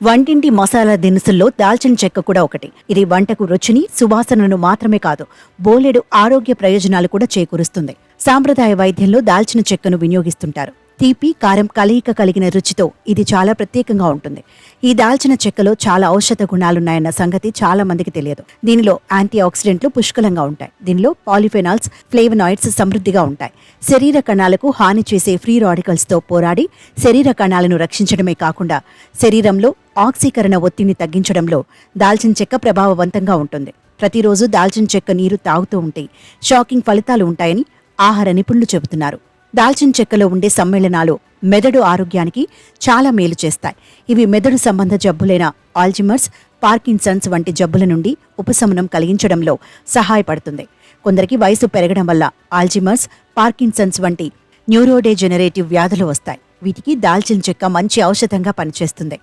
వంటింటి మసాలా దినుసుల్లో దాల్చిన చెక్క కూడా ఒకటి. ఇది వంటకు రుచిని, సువాసనను మాత్రమే కాదు, బోలెడు ఆరోగ్య ప్రయోజనాలు కూడా చేకూరుస్తుంది. సాంప్రదాయ వైద్యంలో దాల్చిన చెక్కను వినియోగిస్తుంటారు. తీపి, కారం కలయిక కలిగిన రుచితో ఇది చాలా ప్రత్యేకంగా ఉంటుంది. ఈ దాల్చిన చెక్కలో చాలా ఔషధ గుణాలున్నాయన్న సంగతి చాలా మందికి తెలియదు. దీనిలో యాంటీ ఆక్సిడెంట్లు పుష్కలంగా ఉంటాయి. దీనిలో పాలిఫెనాల్స్, ఫ్లేవనాయిడ్స్ సమృద్ధిగా ఉంటాయి. శరీర కణాలకు హాని చేసే ఫ్రీ రాడికల్స్తో పోరాడి శరీర కణాలను రక్షించడమే కాకుండా శరీరంలో ఆక్సీకరణ ఒత్తిడిని తగ్గించడంలో దాల్చిన చెక్క ప్రభావవంతంగా ఉంటుంది. ప్రతిరోజు దాల్చిన చెక్క నీరు తాగుతూ ఉంటే షాకింగ్ ఫలితాలు ఉంటాయని ఆహార నిపుణులు చెబుతున్నారు. దాల్చిన చెక్కలో ఉండే సమ్మేళనాలు మెదడు ఆరోగ్యానికి చాలా మేలు చేస్తాయి. ఇవి మెదడు సంబంధ జబ్బులైన ఆల్జిమర్స్, పార్కిన్సన్స్ వంటి జబ్బుల నుండి ఉపశమనం కలిగించడంలో సహాయపడుతుంది. కొందరికి వయసు పెరగడం వల్ల ఆల్జిమర్స్, పార్కిన్సన్స్ వంటి న్యూరోడెజెనరేటివ్ వ్యాధులు వస్తాయి. వీటికి దాల్చిన చెక్క మంచి ఔషధంగా పనిచేస్తుంది.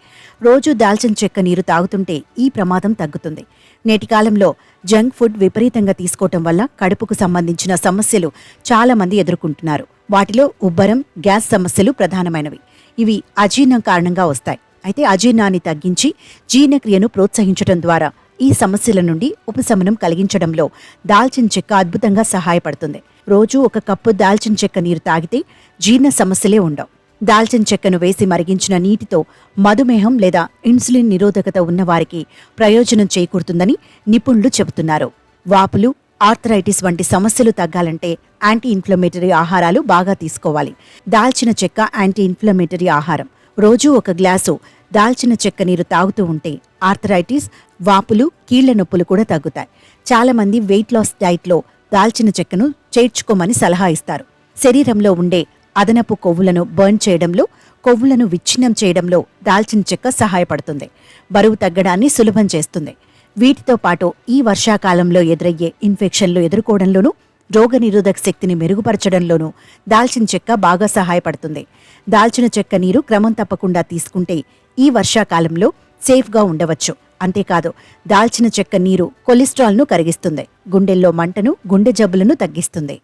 రోజు దాల్చిన చెక్క నీరు తాగుతుంటే ఈ ప్రమాదం తగ్గుతుంది. నేటి కాలంలో జంక్ ఫుడ్ విపరీతంగా తీసుకోవటం వల్ల కడుపుకు సంబంధించిన సమస్యలు చాలా మంది ఎదుర్కొంటున్నారు. వాటిలో ఉబ్బరం, గ్యాస్ సమస్యలు ప్రధానమైనవి. ఇవి అజీర్ణం కారణంగా వస్తాయి. అయితే అజీర్ణాన్ని తగ్గించి జీర్ణక్రియను ప్రోత్సహించడం ద్వారా ఈ సమస్యల నుండి ఉపశమనం కలిగించడంలో దాల్చిన చెక్క అద్భుతంగా సహాయపడుతుంది. రోజు 1 కప్పు దాల్చిన చెక్క నీరు తాగితే జీర్ణ సమస్యలే ఉండవు. దాల్చిన చెక్కను వేసి మరిగించిన నీటితో మధుమేహం లేదా ఇన్సులిన్ నిరోధకత ఉన్నవారికి ప్రయోజనం చేకూరుతుందని నిపుణులు చెబుతున్నారు. వాపులు, ఆర్థరైటిస్ వంటి సమస్యలు తగ్గాలంటే యాంటీ ఇన్ఫ్లమేటరీ ఆహారాలు బాగా తీసుకోవాలి. దాల్చిన చెక్క యాంటీ ఇన్ఫ్లమేటరీ ఆహారం. రోజు 1 గ్లాసు దాల్చిన చెక్క నీరు తాగుతూ ఉంటే ఆర్థరైటిస్, వాపులు, కీళ్ల నొప్పులు కూడా తగ్గుతాయి. చాలా మంది వెయిట్ లాస్ డైట్లో దాల్చిన చెక్కను చేర్చుకోమని సలహా ఇస్తారు. శరీరంలో ఉండే అదనపు కొవ్వులను బర్న్ చేయడంలో, కొవ్వులను విచ్ఛిన్నం చేయడంలో దాల్చిన చెక్క సహాయపడుతుంది. బరువు తగ్గడాన్ని సులభం చేస్తుంది. వీటితో పాటు ఈ వర్షాకాలంలో ఎదురయ్యే ఇన్ఫెక్షన్లు ఎదుర్కోవడంలోనూ, రోగనిరోధక శక్తిని మెరుగుపరచడంలోనూ దాల్చిన చెక్క బాగా సహాయపడుతుంది. దాల్చిన చెక్క నీరు క్రమం తప్పకుండా తీసుకుంటే ఈ వర్షాకాలంలో సేఫ్గా ఉండవచ్చు. అంతేకాదు, దాల్చిన చెక్క నీరు కొలెస్ట్రాల్ను కరిగిస్తుంది, గుండెల్లో మంటను, గుండె జబ్బులను తగ్గిస్తుంది.